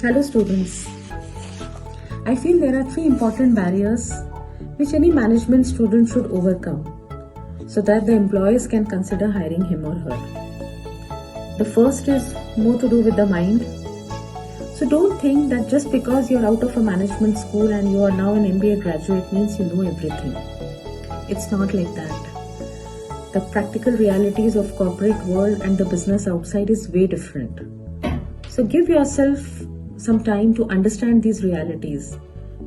Hello students. I feel there are three important barriers which any management student should overcome so that the employers can consider hiring him or her. The first is more to do with the mind. So don't think that just because you're out of a management school and you are now an MBA graduate means you know everything. It's not like that. The practical realities of corporate world and the business outside is way different. So give yourself some time to understand these realities,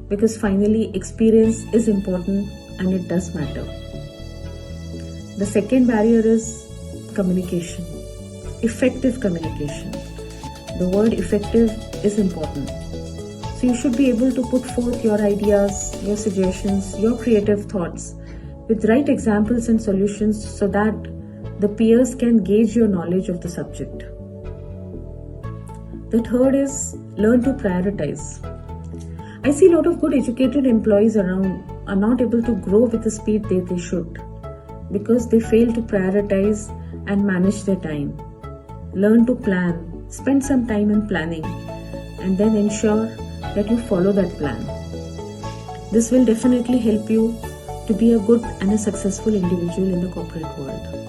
because finally experience is important and it does matter. The second barrier is communication, effective communication. The word effective is important. So you should be able to put forth your ideas, your suggestions, your creative thoughts with right examples and solutions so that the peers can gauge your knowledge of the subject. The third is learn to prioritize. I see a lot of good educated employees around are not able to grow with the speed they should because they fail to prioritize and manage their time. Learn to plan, spend some time in planning, and then ensure that you follow that plan. This will definitely help you to be a good and a successful individual in the corporate world.